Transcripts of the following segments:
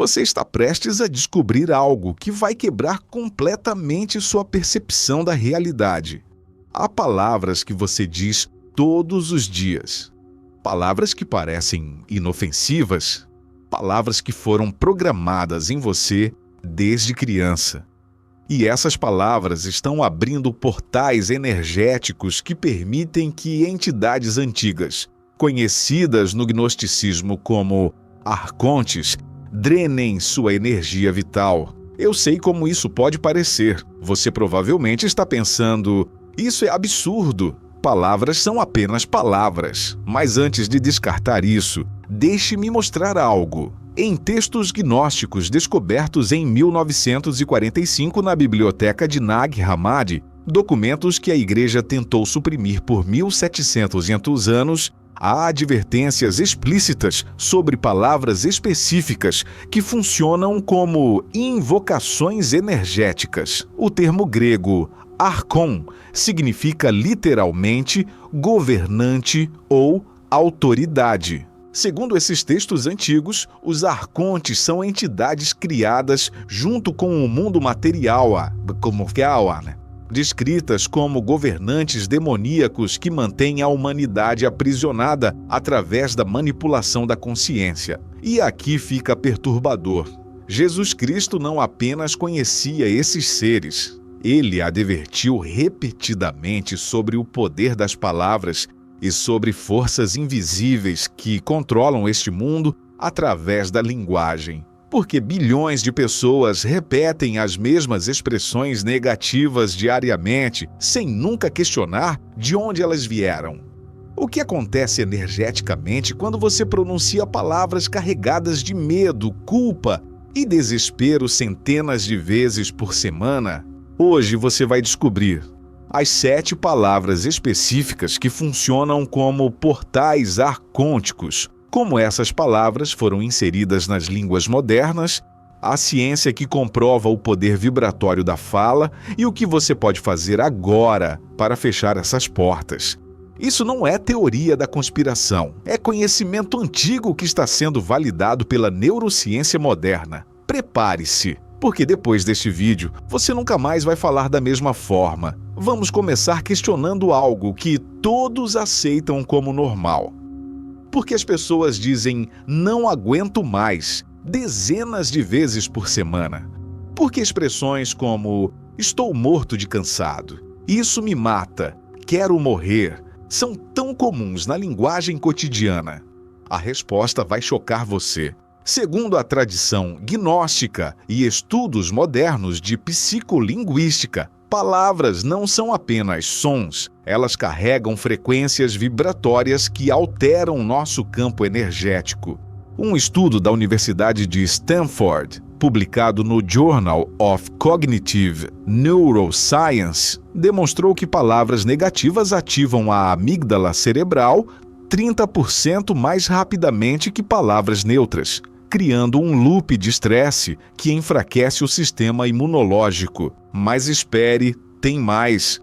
Você está prestes a descobrir algo que vai quebrar completamente sua percepção da realidade. Há palavras que você diz todos os dias. Palavras que parecem inofensivas. Palavras que foram programadas em você desde criança. E essas palavras estão abrindo portais energéticos que permitem que entidades antigas, conhecidas no gnosticismo como arcontes, drenem sua energia vital. Eu sei como isso pode parecer. Você provavelmente está pensando, isso é absurdo. Palavras são apenas palavras. Mas antes de descartar isso, deixe-me mostrar algo. Em textos gnósticos descobertos em 1945 na biblioteca de Nag Hammadi, documentos que a igreja tentou suprimir por 1700 anos, há advertências explícitas sobre palavras específicas que funcionam como invocações energéticas. O termo grego archon significa literalmente governante ou autoridade. Segundo esses textos antigos, os arcontes são entidades criadas junto com o mundo material, descritas como governantes demoníacos que mantêm a humanidade aprisionada através da manipulação da consciência. E aqui fica perturbador. Jesus Cristo não apenas conhecia esses seres, ele advertiu repetidamente sobre o poder das palavras e sobre forças invisíveis que controlam este mundo através da linguagem. Porque bilhões de pessoas repetem as mesmas expressões negativas diariamente, sem nunca questionar de onde elas vieram. O que acontece energeticamente quando você pronuncia palavras carregadas de medo, culpa e desespero centenas de vezes por semana? Hoje você vai descobrir as 7 palavras específicas que funcionam como portais arcônticos. Como essas palavras foram inseridas nas línguas modernas, a ciência que comprova o poder vibratório da fala e o que você pode fazer agora para fechar essas portas. Isso não é teoria da conspiração, é conhecimento antigo que está sendo validado pela neurociência moderna. Prepare-se, porque depois deste vídeo, você nunca mais vai falar da mesma forma. Vamos começar questionando algo que todos aceitam como normal. Porque as pessoas dizem não aguento mais dezenas de vezes por semana? Porque expressões como estou morto de cansado, isso me mata, quero morrer, são tão comuns na linguagem cotidiana? A resposta vai chocar você. Segundo a tradição gnóstica e estudos modernos de psicolinguística, palavras não são apenas sons, elas carregam frequências vibratórias que alteram nosso campo energético. Um estudo da Universidade de Stanford, publicado no Journal of Cognitive Neuroscience, demonstrou que palavras negativas ativam a amígdala cerebral 30% mais rapidamente que palavras neutras, criando um loop de estresse que enfraquece o sistema imunológico. Mas espere, tem mais.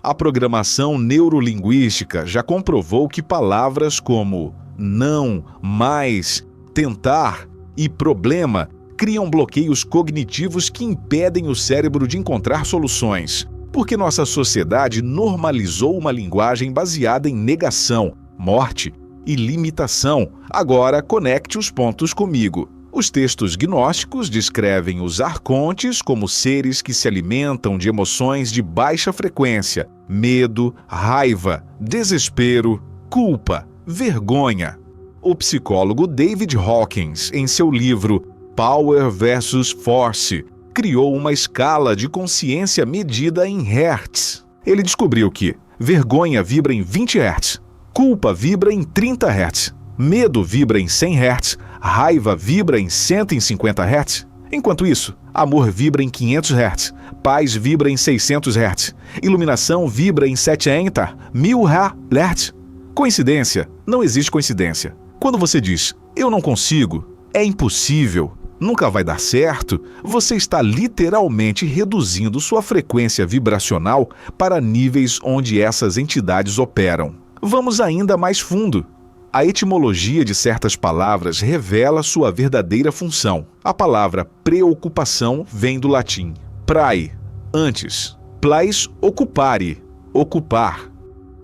A programação neurolinguística já comprovou que palavras como não, mais, tentar e problema criam bloqueios cognitivos que impedem o cérebro de encontrar soluções. Porque nossa sociedade normalizou uma linguagem baseada em negação, morte e limitação. Agora conecte os pontos comigo. Os textos gnósticos descrevem os arcontes como seres que se alimentam de emoções de baixa frequência, medo, raiva, desespero, culpa, vergonha. O psicólogo David Hawkins, em seu livro Power vs Force, criou uma escala de consciência medida em hertz. Ele descobriu que vergonha vibra em 20 hertz, culpa vibra em 30 Hz, medo vibra em 100 Hz, raiva vibra em 150 Hz. Enquanto isso, amor vibra em 500 Hz, paz vibra em 600 Hz, iluminação vibra em 70.000 Hz. Coincidência? Não existe coincidência. Quando você diz, eu não consigo, é impossível, nunca vai dar certo, você está literalmente reduzindo sua frequência vibracional para níveis onde essas entidades operam. Vamos ainda mais fundo. A etimologia de certas palavras revela sua verdadeira função. A palavra preocupação vem do latim prae, antes, plais occupare, ocupar.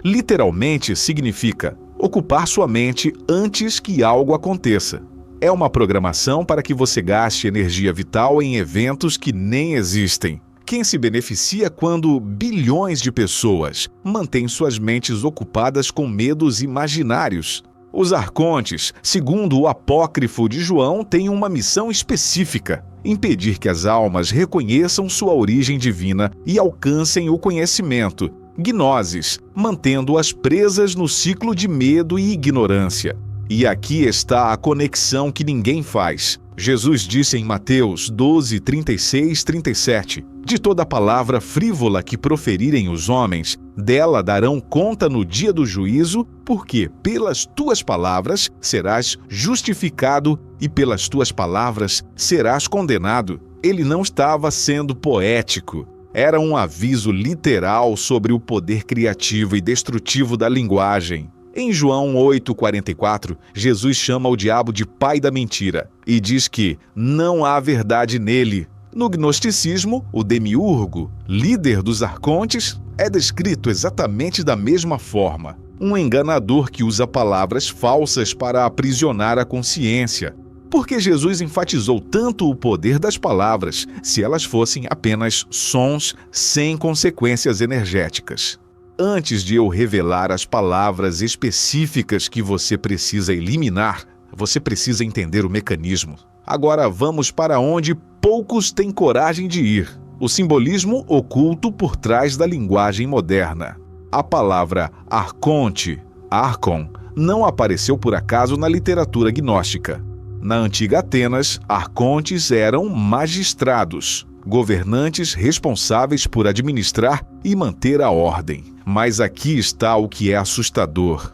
Literalmente significa ocupar sua mente antes que algo aconteça. É uma programação para que você gaste energia vital em eventos que nem existem. Quem se beneficia quando bilhões de pessoas mantêm suas mentes ocupadas com medos imaginários? Os arcontes, segundo o apócrifo de João, têm uma missão específica: impedir que as almas reconheçam sua origem divina e alcancem o conhecimento, gnoses, mantendo-as presas no ciclo de medo e ignorância. E aqui está a conexão que ninguém faz. Jesus disse em Mateus 12, 36, 37, de toda palavra frívola que proferirem os homens, dela darão conta no dia do juízo, porque pelas tuas palavras serás justificado e pelas tuas palavras serás condenado. Ele não estava sendo poético. Era um aviso literal sobre o poder criativo e destrutivo da linguagem. Em João 8,44, Jesus chama o diabo de pai da mentira e diz que não há verdade nele. No gnosticismo, o demiurgo, líder dos arcontes, é descrito exatamente da mesma forma. Um enganador que usa palavras falsas para aprisionar a consciência. Por que Jesus enfatizou tanto o poder das palavras, se elas fossem apenas sons sem consequências energéticas? Antes de eu revelar as palavras específicas que você precisa eliminar, você precisa entender o mecanismo. Agora vamos para onde poucos têm coragem de ir: o simbolismo oculto por trás da linguagem moderna. A palavra arconte, archon, não apareceu por acaso na literatura gnóstica. Na antiga Atenas, arcontes eram magistrados, governantes responsáveis por administrar e manter a ordem. Mas aqui está o que é assustador.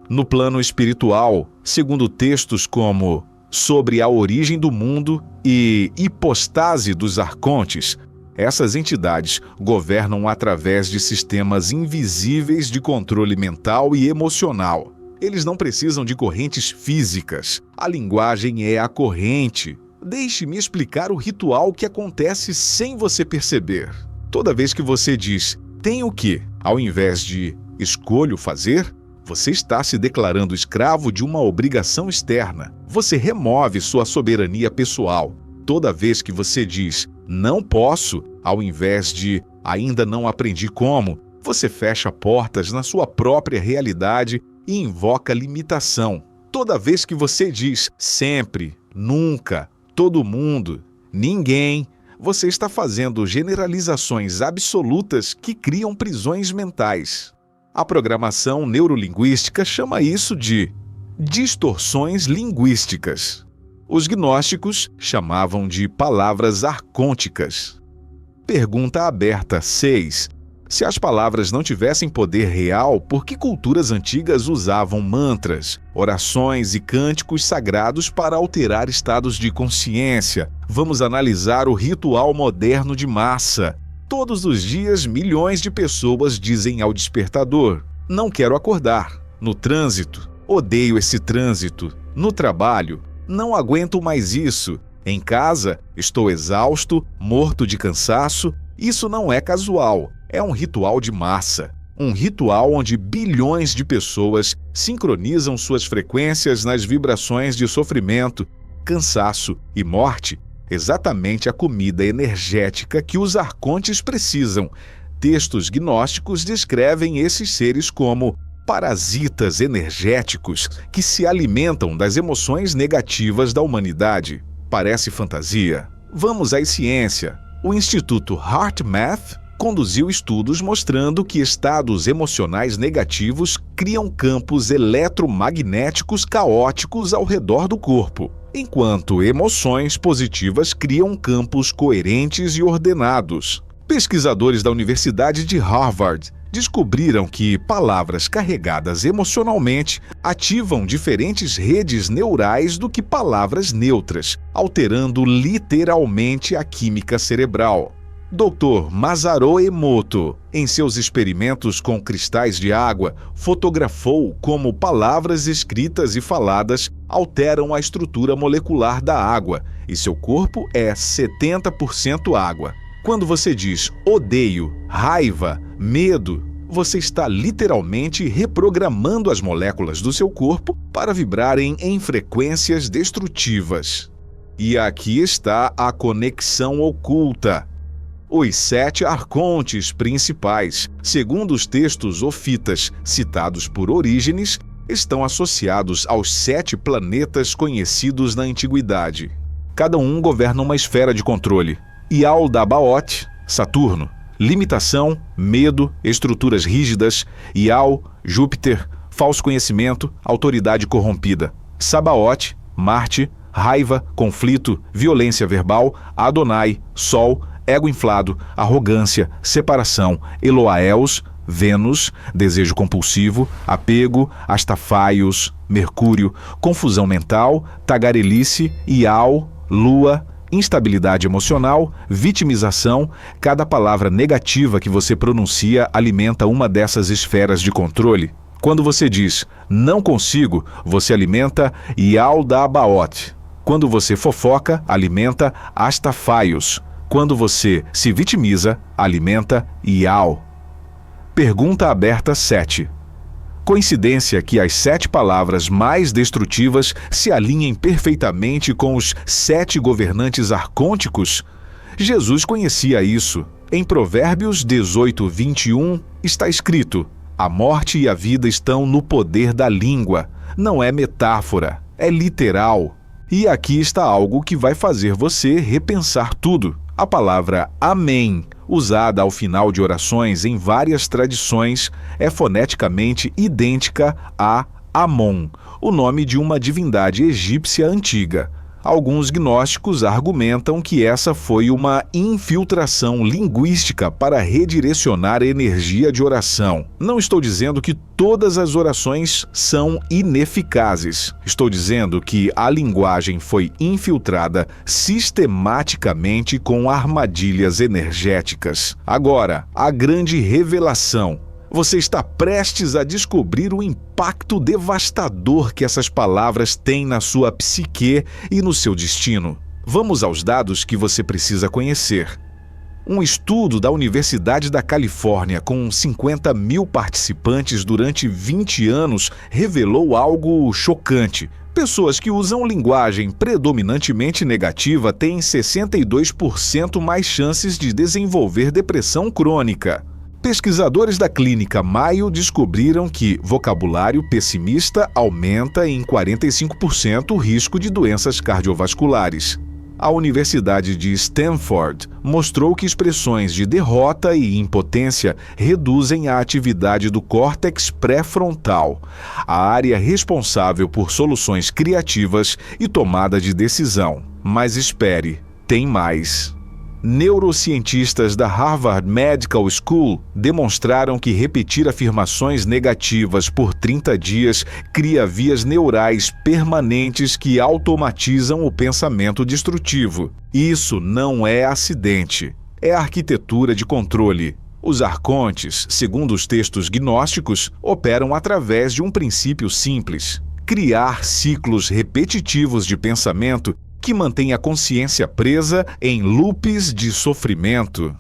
No plano espiritual, segundo textos como Sobre a Origem do Mundo e Hipostase dos Arcontes, essas entidades governam através de sistemas invisíveis de controle mental e emocional. Eles não precisam de correntes físicas. A linguagem é a corrente. Deixe-me explicar o ritual que acontece sem você perceber. Toda vez que você diz tenho que, ao invés de escolho fazer, você está se declarando escravo de uma obrigação externa. Você remove sua soberania pessoal. Toda vez que você diz não posso, ao invés de ainda não aprendi como, você fecha portas na sua própria realidade e invoca limitação. Toda vez que você diz sempre, nunca, todo mundo, ninguém, você está fazendo generalizações absolutas que criam prisões mentais. A programação neurolinguística chama isso de distorções linguísticas. Os gnósticos chamavam de palavras arcônticas. Pergunta aberta 6. Se as palavras não tivessem poder real, por que culturas antigas usavam mantras, orações e cânticos sagrados para alterar estados de consciência? Vamos analisar o ritual moderno de massa. Todos os dias, milhões de pessoas dizem ao despertador: não quero acordar. No trânsito: odeio esse trânsito. No trabalho: não aguento mais isso. Em casa: estou exausto, morto de cansaço. Isso não é casual. É um ritual de massa. Um ritual onde bilhões de pessoas sincronizam suas frequências nas vibrações de sofrimento, cansaço e morte. Exatamente a comida energética que os arcontes precisam. Textos gnósticos descrevem esses seres como parasitas energéticos que se alimentam das emoções negativas da humanidade. Parece fantasia? Vamos à ciência. O Instituto HeartMath conduziu estudos mostrando que estados emocionais negativos criam campos eletromagnéticos caóticos ao redor do corpo, enquanto emoções positivas criam campos coerentes e ordenados. Pesquisadores da Universidade de Harvard descobriram que palavras carregadas emocionalmente ativam diferentes redes neurais do que palavras neutras, alterando literalmente a química cerebral. Dr. Masaru Emoto, em seus experimentos com cristais de água, fotografou como palavras escritas e faladas alteram a estrutura molecular da água, e seu corpo é 70% água. Quando você diz odeio, raiva, medo, você está literalmente reprogramando as moléculas do seu corpo para vibrarem em frequências destrutivas. E aqui está a conexão oculta. Os 7 arcontes principais, segundo os textos ofitas citados por Orígenes, estão associados aos 7 planetas conhecidos na antiguidade. Cada um governa uma esfera de controle. Yaldabaoth, Saturno, limitação, medo, estruturas rígidas. Ial, Júpiter, falso conhecimento, autoridade corrompida. Sabaoth, Marte, raiva, conflito, violência verbal. Adonai, Sol, ego inflado, arrogância, separação. Eloaels, Vênus, desejo compulsivo, apego, Astafaios, Mercúrio, confusão mental, tagarelice, Ial, Lua, instabilidade emocional, vitimização. Cada palavra negativa que você pronuncia alimenta uma dessas esferas de controle. Quando você diz não consigo, você alimenta Yaldabaoth. Quando você fofoca, alimenta Astafaios. Quando você se vitimiza, alimenta Ial. Pergunta aberta 7. Coincidência que as 7 palavras mais destrutivas se alinhem perfeitamente com os 7 governantes arcônticos? Jesus conhecia isso. Em Provérbios 18:21 está escrito: a morte e a vida estão no poder da língua. Não é metáfora, é literal. E aqui está algo que vai fazer você repensar tudo. A palavra amém, usada ao final de orações em várias tradições, é foneticamente idêntica a Amon, o nome de uma divindade egípcia antiga. Alguns gnósticos argumentam que essa foi uma infiltração linguística para redirecionar a energia de oração. Não estou dizendo que todas as orações são ineficazes. Estou dizendo que a linguagem foi infiltrada sistematicamente com armadilhas energéticas. Agora, a grande revelação. Você está prestes a descobrir o impacto devastador que essas palavras têm na sua psique e no seu destino. Vamos aos dados que você precisa conhecer. Um estudo da Universidade da Califórnia com 50 mil participantes durante 20 anos revelou algo chocante. Pessoas que usam linguagem predominantemente negativa têm 62% mais chances de desenvolver depressão crônica. Pesquisadores da clínica Mayo descobriram que vocabulário pessimista aumenta em 45% o risco de doenças cardiovasculares. A Universidade de Stanford mostrou que expressões de derrota e impotência reduzem a atividade do córtex pré-frontal, a área responsável por soluções criativas e tomada de decisão. Mas espere, tem mais. Neurocientistas da Harvard Medical School demonstraram que repetir afirmações negativas por 30 dias cria vias neurais permanentes que automatizam o pensamento destrutivo. Isso não é acidente, é arquitetura de controle. Os arcontes, segundo os textos gnósticos, operam através de um princípio simples: criar ciclos repetitivos de pensamento que mantém a consciência presa em loops de sofrimento.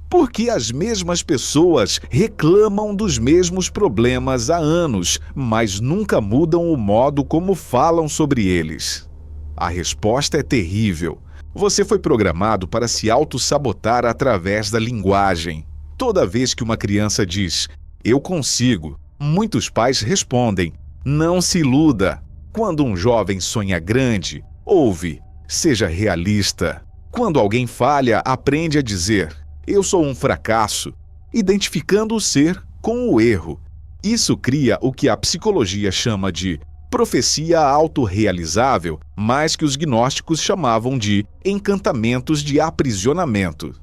Porque as mesmas pessoas reclamam dos mesmos problemas há anos, mas nunca mudam o modo como falam sobre eles. A resposta é terrível. Você foi programado para se auto-sabotar através da linguagem. Toda vez que uma criança diz, "eu consigo", muitos pais respondem, "não se iluda". Quando um jovem sonha grande, ouve, "seja realista". Quando alguém falha, aprende a dizer, "eu sou um fracasso", identificando o ser com o erro. Isso cria o que a psicologia chama de profecia autorrealizável, mas que os gnósticos chamavam de encantamentos de aprisionamento.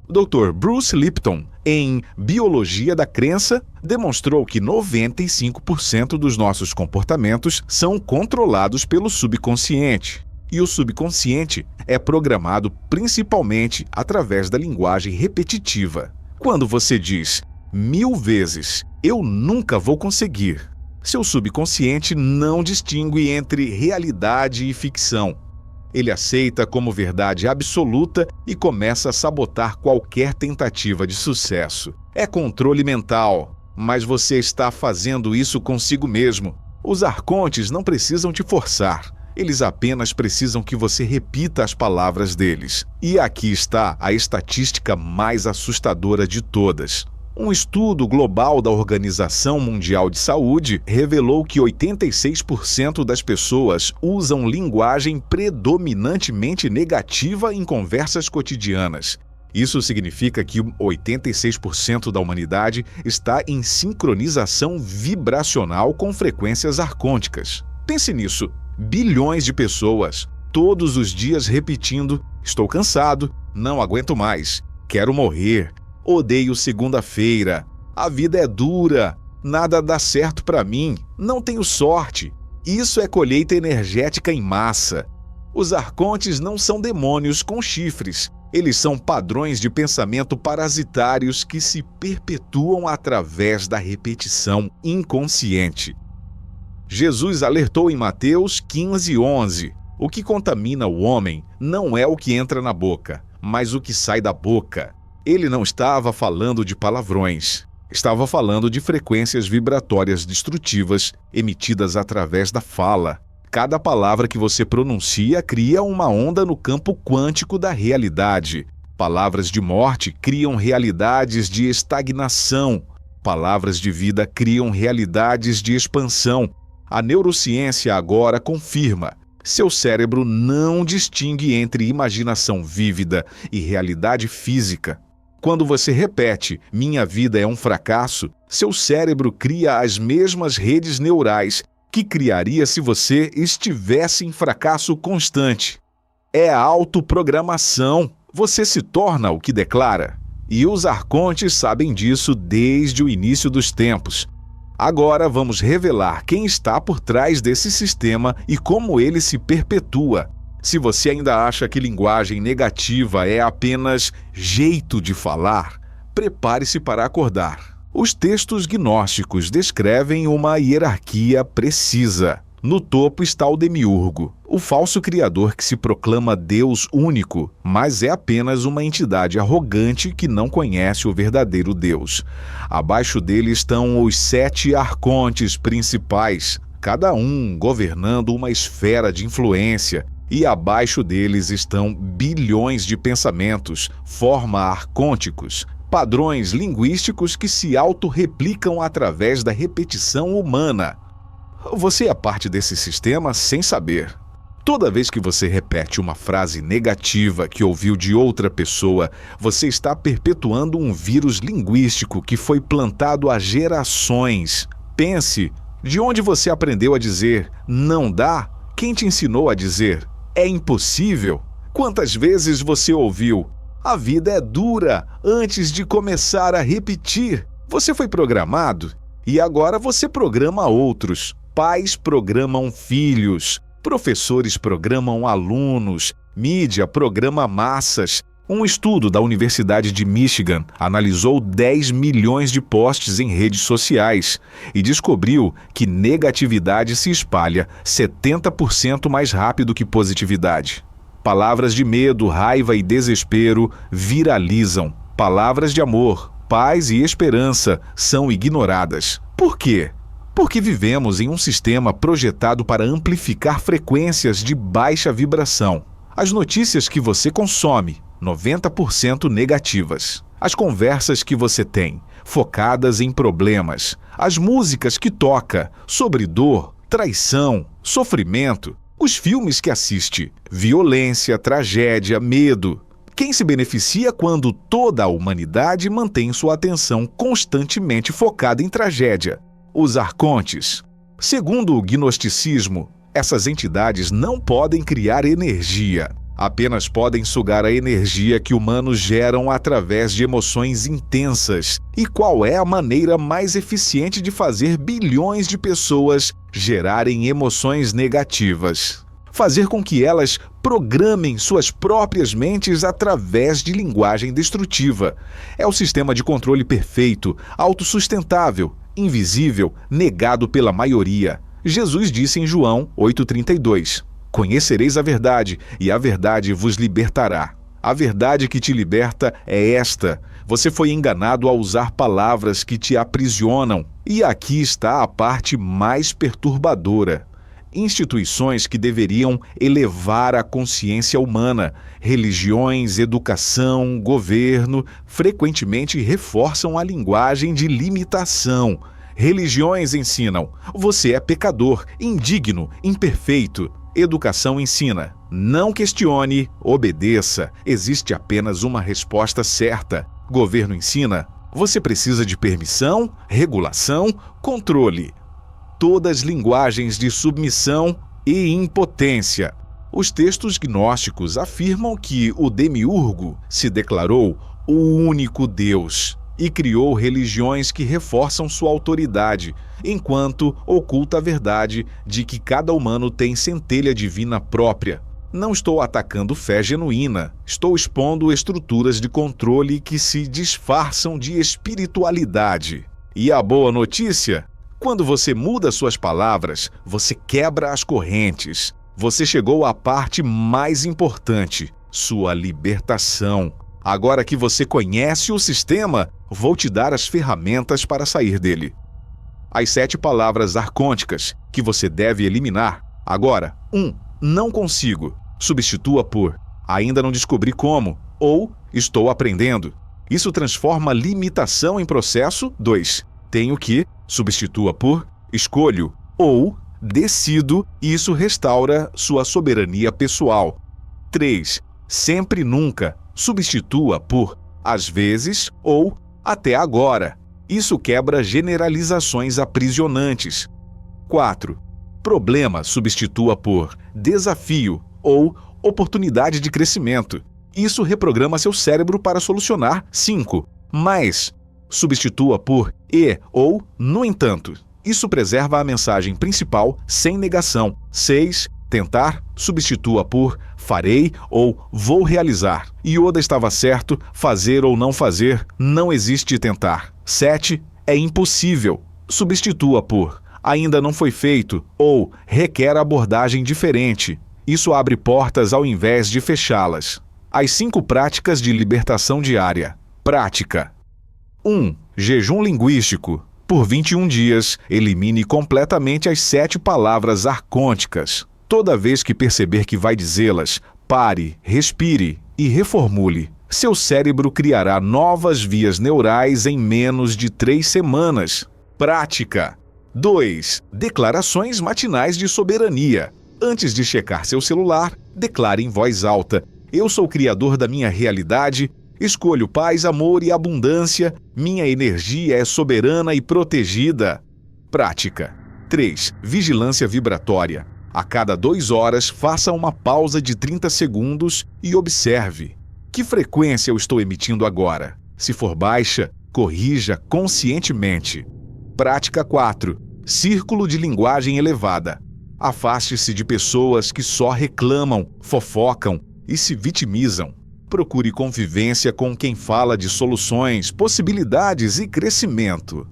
Dr. Bruce Lipton, em Biologia da Crença, demonstrou que 95% dos nossos comportamentos são controlados pelo subconsciente. E o subconsciente é programado principalmente através da linguagem repetitiva. Quando você diz 1000 vezes, eu nunca vou conseguir, seu subconsciente não distingue entre realidade e ficção. Ele aceita como verdade absoluta e começa a sabotar qualquer tentativa de sucesso. É controle mental, mas você está fazendo isso consigo mesmo. Os arcontes não precisam te forçar. Eles apenas precisam que você repita as palavras deles. E aqui está a estatística mais assustadora de todas. Um estudo global da Organização Mundial de Saúde revelou que 86% das pessoas usam linguagem predominantemente negativa em conversas cotidianas. Isso significa que 86% da humanidade está em sincronização vibracional com frequências arcônticas. Pense nisso. Bilhões de pessoas, todos os dias repetindo: estou cansado, não aguento mais, quero morrer, odeio segunda-feira, a vida é dura, nada dá certo para mim, não tenho sorte. Isso é colheita energética em massa. Os arcontes não são demônios com chifres, eles são padrões de pensamento parasitários que se perpetuam através da repetição inconsciente. Jesus alertou em Mateus 15:11: o que contamina o homem não é o que entra na boca, mas o que sai da boca. Ele não estava falando de palavrões, estava falando de frequências vibratórias destrutivas emitidas através da fala. Cada palavra que você pronuncia cria uma onda no campo quântico da realidade. Palavras de morte criam realidades de estagnação. Palavras de vida criam realidades de expansão. A neurociência agora confirma: seu cérebro não distingue entre imaginação vívida e realidade física. Quando você repete "minha vida é um fracasso", seu cérebro cria as mesmas redes neurais que criaria se você estivesse em fracasso constante. É a autoprogramação. Você se torna o que declara. E os arcontes sabem disso desde o início dos tempos. Agora vamos revelar quem está por trás desse sistema e como ele se perpetua. Se você ainda acha que linguagem negativa é apenas jeito de falar, prepare-se para acordar. Os textos gnósticos descrevem uma hierarquia precisa. No topo está o demiurgo, o falso criador que se proclama Deus único, mas é apenas uma entidade arrogante que não conhece o verdadeiro Deus. Abaixo dele estão os 7 arcontes principais, cada um governando uma esfera de influência, e abaixo deles estão bilhões de pensamentos, forma arcônticos, padrões linguísticos que se autorreplicam através da repetição humana. Você é parte desse sistema sem saber. Toda vez que você repete uma frase negativa que ouviu de outra pessoa, você está perpetuando um vírus linguístico que foi plantado há gerações. Pense, de onde você aprendeu a dizer "não dá"? Quem te ensinou a dizer "é impossível"? Quantas vezes você ouviu "a vida é dura" antes de começar a repetir? Você foi programado e agora você programa outros. Pais programam filhos, professores programam alunos, mídia programa massas. Um estudo da Universidade de Michigan analisou 10 milhões de posts em redes sociais e descobriu que negatividade se espalha 70% mais rápido que positividade. Palavras de medo, raiva e desespero viralizam. Palavras de amor, paz e esperança são ignoradas. Por quê? Porque vivemos em um sistema projetado para amplificar frequências de baixa vibração. As notícias que você consome, 90% negativas. As conversas que você tem, focadas em problemas. As músicas que toca, sobre dor, traição, sofrimento. Os filmes que assiste, violência, tragédia, medo. Quem se beneficia quando toda a humanidade mantém sua atenção constantemente focada em tragédia? Os arcontes. Segundo o gnosticismo, essas entidades não podem criar energia, apenas podem sugar a energia que humanos geram através de emoções intensas. E qual é a maneira mais eficiente de fazer bilhões de pessoas gerarem emoções negativas? fazer com que elas programem suas próprias mentes através de linguagem destrutiva. É o sistema de controle perfeito, autossustentável, invisível, negado pela maioria. Jesus disse em João 8,32: Conhecereis a verdade, e a verdade vos libertará. A verdade que te liberta é esta: você foi enganado ao usar palavras que te aprisionam. E aqui está a parte mais perturbadora. Instituições que deveriam elevar a consciência humana, religiões, educação, governo, frequentemente reforçam a linguagem de limitação. Religiões ensinam: você é pecador, indigno, imperfeito. Educação ensina: não questione, obedeça. Existe apenas uma resposta certa. Governo ensina: você precisa de permissão, regulação, controle. Todas linguagens de submissão e impotência. Os textos gnósticos afirmam que o demiurgo se declarou o único Deus e criou religiões que reforçam sua autoridade, enquanto oculta a verdade de que cada humano tem centelha divina própria. Não estou atacando fé genuína, estou expondo estruturas de controle que se disfarçam de espiritualidade. E a boa notícia? Quando você muda suas palavras, você quebra as correntes. Você chegou à parte mais importante, sua libertação. Agora que você conhece o sistema, vou te dar as ferramentas para sair dele. As 7 palavras arcônticas que você deve eliminar. Agora, 1. Não consigo. Substitua por ainda não descobri como ou estou aprendendo. Isso transforma limitação em processo. 2. Tenho que. Substitua por escolho ou decido, e isso restaura sua soberania pessoal. 3. Sempre nunca. Substitua por às vezes ou até agora. Isso quebra generalizações aprisionantes. 4. Problema substitua por desafio ou oportunidade de crescimento. Isso reprograma seu cérebro para solucionar. 5. Mas substitua por e ou no entanto. Isso preserva a mensagem principal sem negação. 6. Tentar substitua por farei ou vou realizar. Yoda estava certo, fazer ou não fazer, não existe tentar. 7. É impossível. Substitua por ainda não foi feito ou requer abordagem diferente. Isso abre portas ao invés de fechá-las. As 5 práticas de libertação diária. Prática 1. Jejum linguístico. Por 21 dias, elimine completamente as 7 palavras arcônticas. Toda vez que perceber que vai dizê-las, pare, respire e reformule. Seu cérebro criará novas vias neurais em menos de 3 semanas. Prática 2. Declarações matinais de soberania. Antes de checar seu celular, declare em voz alta: eu sou o criador da minha realidade, escolho paz, amor e abundância, minha energia é soberana e protegida. Prática 3. Vigilância vibratória. A cada 2 horas, faça uma pausa de 30 segundos e observe: que frequência eu estou emitindo agora? Se for baixa, corrija conscientemente. Prática 4. Círculo de linguagem elevada. Afaste-se de pessoas que só reclamam, fofocam e se vitimizam. Procure convivência com quem fala de soluções, possibilidades e crescimento.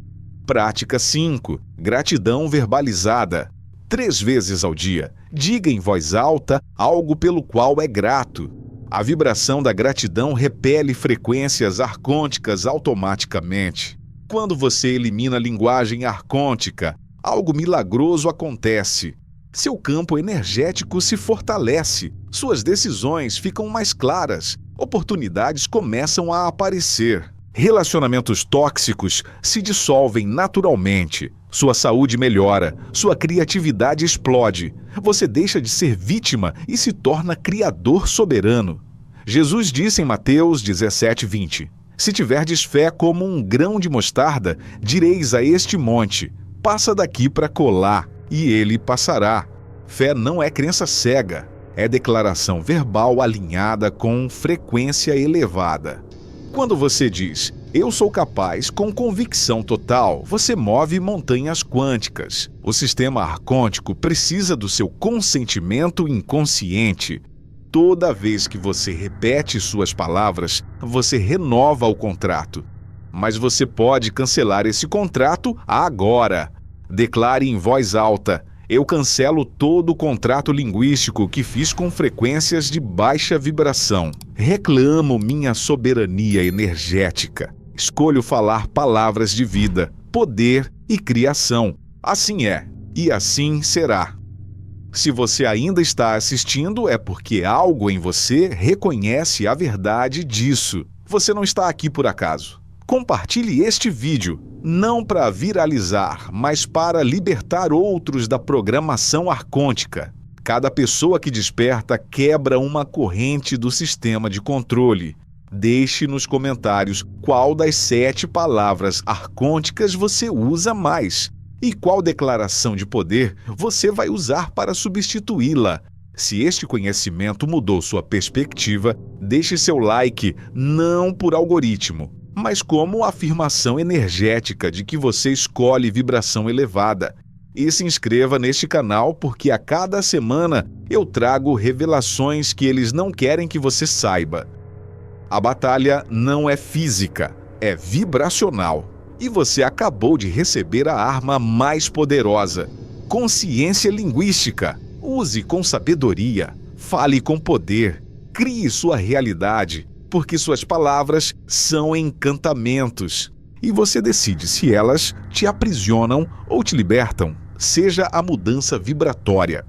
Prática 5. Gratidão verbalizada. 3 vezes ao dia, diga em voz alta algo pelo qual é grato. A vibração da gratidão repele frequências arcônticas automaticamente. Quando você elimina a linguagem arcôntica, algo milagroso acontece. Seu campo energético se fortalece, suas decisões ficam mais claras, oportunidades começam a aparecer. Relacionamentos tóxicos se dissolvem naturalmente. Sua saúde melhora, sua criatividade explode. Você deixa de ser vítima e se torna criador soberano. Jesus disse em Mateus 17:20: se tiverdes fé como um grão de mostarda, direis a este monte: passa daqui para colar, e ele passará. Fé não é crença cega, é declaração verbal alinhada com frequência elevada. Quando você diz: Eu sou capaz, com convicção total, você move montanhas quânticas. O sistema arcôntico precisa do seu consentimento inconsciente. Toda vez que você repete suas palavras, você renova o contrato. Mas você pode cancelar esse contrato agora. Declare em voz alta: eu cancelo todo o contrato linguístico que fiz com frequências de baixa vibração. Reclamo minha soberania energética. Escolho falar palavras de vida, poder e criação. Assim é, e assim será. Se você ainda está assistindo, é porque algo em você reconhece a verdade disso. Você não está aqui por acaso. Compartilhe este vídeo, não para viralizar, mas para libertar outros da programação arcôntica. Cada pessoa que desperta quebra uma corrente do sistema de controle. Deixe nos comentários qual das 7 palavras arcônticas você usa mais e qual declaração de poder você vai usar para substituí-la. Se este conhecimento mudou sua perspectiva, deixe seu like não por algoritmo, mas como afirmação energética de que você escolhe vibração elevada. E se inscreva neste canal porque a cada semana eu trago revelações que eles não querem que você saiba. A batalha não é física, é vibracional. E você acabou de receber a arma mais poderosa: consciência linguística. Use com sabedoria, fale com poder, crie sua realidade, porque suas palavras são encantamentos. E você decide se elas te aprisionam ou te libertam. Seja a mudança vibratória.